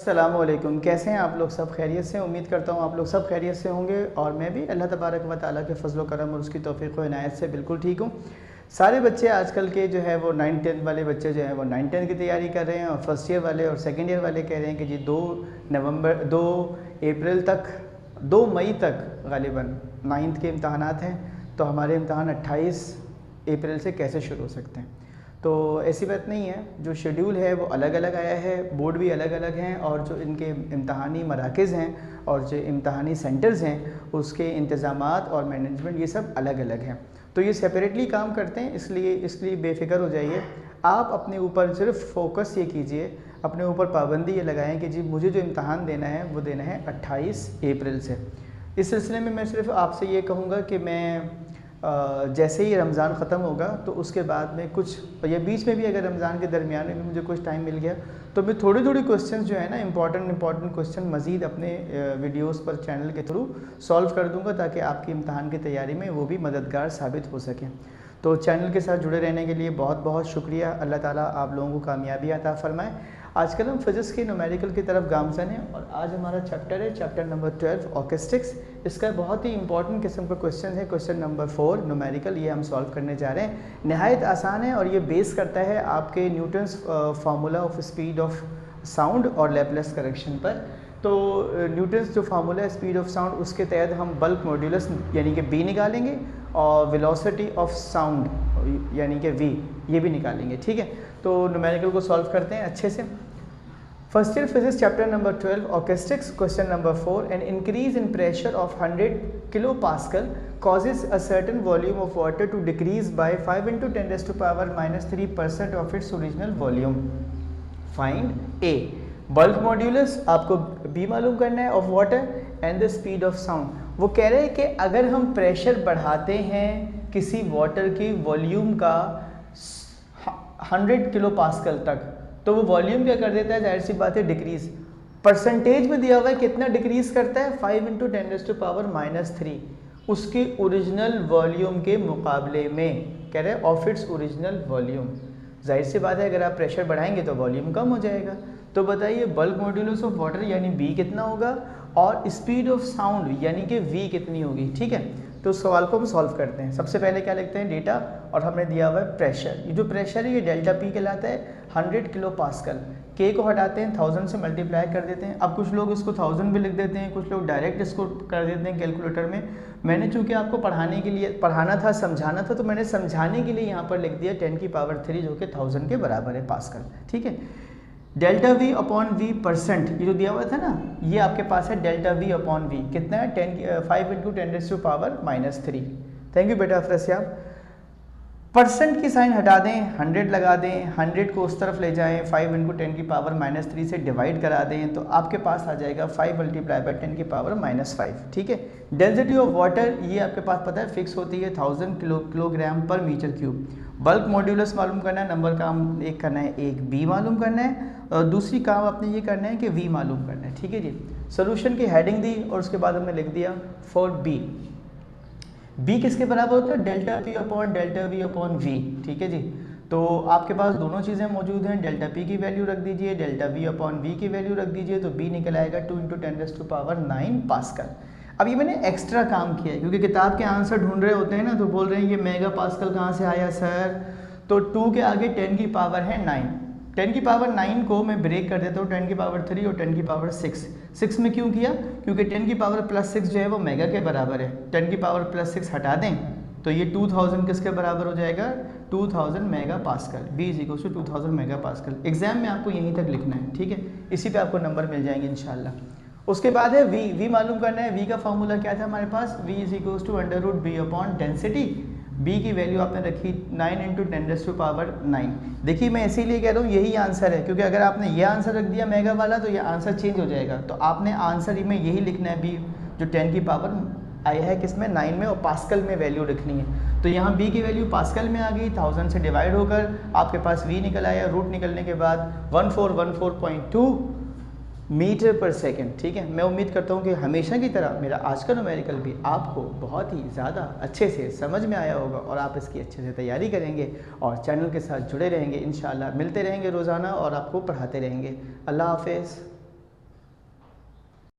अस्सलामुअलैकुम। कैसे हैं आप लोग? सब खैरियत से? उम्मीद करता हूँ आप लोग सब खैरियत से होंगे और मैं भी अल्लाह तबारक व तआला के फजल करम और उसकी तौफीक व इनायत से बिल्कुल ठीक हूँ। सारे बच्चे आजकल के जो है वो 9-10 वाले बच्चे जो हैं वो 9-10 की तैयारी कर रहे हैं और फर्स्ट ईयर वाले और सेकेंड ईयर वाले कह रहे हैं कि जी 2 अप्रैल तक 2 मई तक गालिबन 9th के इम्तहानात हैं, तो हमारे इम्तहान 28 अप्रैल से कैसे शुरू हो सकते हैं। तो ऐसी बात नहीं है, जो शेड्यूल है वो अलग अलग आया है, बोर्ड भी अलग अलग हैं और जो इनके इम्तहानी मराकज़ हैं और जो इम्तहानी सेंटर्स हैं उसके इंतज़ामात और मैनेजमेंट ये सब अलग अलग हैं। तो ये सेपरेटली काम करते हैं, इसलिए बेफ़िक्र हो जाइए। आप अपने ऊपर सिर्फ फोकस ये कीजिए, अपने ऊपर पाबंदी ये लगाएं कि जी मुझे जो इम्तहान देना है वो देना है 28 अप्रैल से। इस सिलसिले में मैं सिर्फ आपसे ये कहूँगा कि मैं जैसे ही रमज़ान ख़त्म होगा तो उसके बाद में कुछ या बीच में भी अगर रमज़ान के दरमियान में भी मुझे कुछ टाइम मिल गया तो मैं थोड़ी क्वेश्चंस जो है ना इम्पॉर्टेंट क्वेश्चन मज़ीद अपने वीडियोस पर चैनल के थ्रू सॉल्व कर दूंगा ताकि आपकी इम्तहान की तैयारी में वो भी मददगार साबित हो सकें। तो चैनल के साथ जुड़े रहने के लिए बहुत बहुत शुक्रिया। अल्लाह ताला आप लोगों को कामयाबी अता फ़रमाए। आजकल हम फिज़िक्स के न्यूमेरिकल की तरफ गामज़न हैं और आज हमारा चैप्टर है चैप्टर नंबर 12 ऑकेस्टिक्स। इसका बहुत ही इंपॉर्टेंट किस्म का क्वेश्चन है क्वेश्चन नंबर 4 न्यूमेरिकल, ये हम सॉल्व करने जा रहे हैं। नहायत आसान है और ये बेस करता है आपके Newton's formula of speed of sound और लैप्लेस करेक्शन पर। तो न्यूटन्स जो फार्मूला है स्पीड ऑफ साउंड उसके तहत हम बल्क मॉड्यूलस यानी कि बी निकालेंगे और वेलोसिटी ऑफ साउंड यानी कि वी ये भी निकालेंगे। ठीक है, तो न्यूमेरिकल को सॉल्व करते हैं अच्छे से। First year physics chapter number 12 acoustics question number 4 an increase in pressure of 100 kilo pascal causes a certain volume of water to decrease by 5 × 10⁻³ of its original volume. Find A. Bulk modulus आपको B मालूम करना है of water and the speed of sound. वो कह रहे हैं कि अगर हम प्रेशर बढ़ाते हैं किसी वाटर की वॉल्यूम का 100 किलो पास्कल तक तो वो वॉल्यूम क्या कर देता है, जाहिर सी बात है डिक्रीज। परसेंटेज में दिया हुआ है कितना डिक्रीज करता है, 5 × 10⁻³ उसके ओरिजिनल वॉल्यूम के मुकाबले में, कह रहे हैं ऑफ इट्स ओरिजिनल वॉल्यूम। जाहिर सी बात है अगर आप प्रेशर बढ़ाएंगे तो वॉल्यूम कम हो जाएगा। तो बताइए बल्क मॉड्यूलस ऑफ वाटर यानी बी कितना होगा और स्पीड ऑफ साउंड यानी कि वी कितनी होगी। ठीक है, तो उस सवाल को हम सॉल्व करते हैं। सबसे पहले क्या लिखते हैं, डेटा, और हमने दिया हुआ है प्रेशर। ये जो प्रेशर है ये डेल्टा पी कहलाता है 100 किलो पास्कल। के को हटाते हैं 1000 से मल्टीप्लाई कर देते हैं। अब कुछ लोग इसको 1000 भी लिख देते हैं, कुछ लोग डायरेक्ट इसको कर देते हैं कैलकुलेटर में। मैंने चूँकि आपको पढ़ाने के लिए पढ़ाना था, समझाना था, तो मैंने समझाने के लिए यहाँ पर लिख दिया 10⁻³ जो कि 1000 के बराबर है पास्कल। ठीक है, delta V upon V percent ये जो दिया हुआ था ना, ये आपके पास है डेल्टा वी अपॉन वी कितना है 5 × 10⁻³ थैंक यू बेटा अफरस्याब। परसेंट की साइन हटा दें, 100 लगा दें, 100 को उस तरफ ले जाएं, 5 × 10⁻³ से डिवाइड करा दें तो आपके पास आ जाएगा 5 × 10⁻⁵। ठीक है, डेंसिटी ऑफ वाटर ये आपके पास पता है फिक्स होती है 1000 किलोग्राम पर मीटर क्यूब। बल्क मॉड्यूलस मालूम करना है, नंबर काम एक करना है, एक बी मालूम करना है और दूसरी काम आपने ये करना है कि वी मालूम करना है। ठीक है जी, सोल्यूशन की हेडिंग दी और उसके बाद हमने लिख दिया फॉर बी। बी किसके बराबर होता है, डेल्टा वी अपॉन वी। ठीक है जी, तो आपके पास दोनों चीज़ें मौजूद हैं, डेल्टा पी की वैल्यू रख दीजिए, डेल्टा वी अपॉन वी की वैल्यू रख दीजिए, तो बी निकल आएगा 2 × 10⁹ पास्कल। अब ये मैंने एक्स्ट्रा काम किया है क्योंकि किताब के आंसर ढूंढ रहे होते हैं ना, तो बोल रहे हैं ये मेगा पास्कल कहाँ से आया सर, तो 2 के आगे 10 की पावर है 9, 10 की पावर 9 को मैं ब्रेक कर देता हूँ 10 की पावर 3 और 10 की पावर 6 में क्यों किया, क्योंकि 10 की पावर +6 जो है वो मेगा के बराबर है। 10 की पावर +6 हटा दें तो ये 2000 किसके बराबर हो जाएगा, 2000 mega pascal. B = 2000 mega pascal. Exam में आपको यहीं तक लिखना है। ठीक है, इसी पे आपको नंबर मिल जाएंगे इंशाल्लाह। उसके बाद है वी मालूम करना है। वी का फॉर्मूला क्या था हमारे पास, V = √B upon density. B की वैल्यू आपने रखी 9 × 10⁻⁹। देखिए मैं इसीलिए कह रहा हूँ यही आंसर है, क्योंकि अगर आपने ये आंसर रख दिया मेगा वाला तो ये आंसर चेंज हो जाएगा। तो आपने आंसर में यही लिखना है बी जो 10 की पावर आया है किसमें, 9 में, और पास्कल में वैल्यू रखनी है। तो यहाँ बी की वैल्यू पास्कल में आ गई, 1000 से डिवाइड होकर आपके पास वी निकल आया। रूट निकलने के बाद 1414.2 मीटर पर सेकंड। ठीक है, मैं उम्मीद करता हूँ कि हमेशा की तरह मेरा आज का न्यूमेरिकल भी आपको बहुत ही ज़्यादा अच्छे से समझ में आया होगा और आप इसकी अच्छे से तैयारी करेंगे और चैनल के साथ जुड़े रहेंगे। इंशाल्लाह मिलते रहेंगे रोज़ाना और आपको पढ़ाते रहेंगे। अल्लाह हाफ़िज़।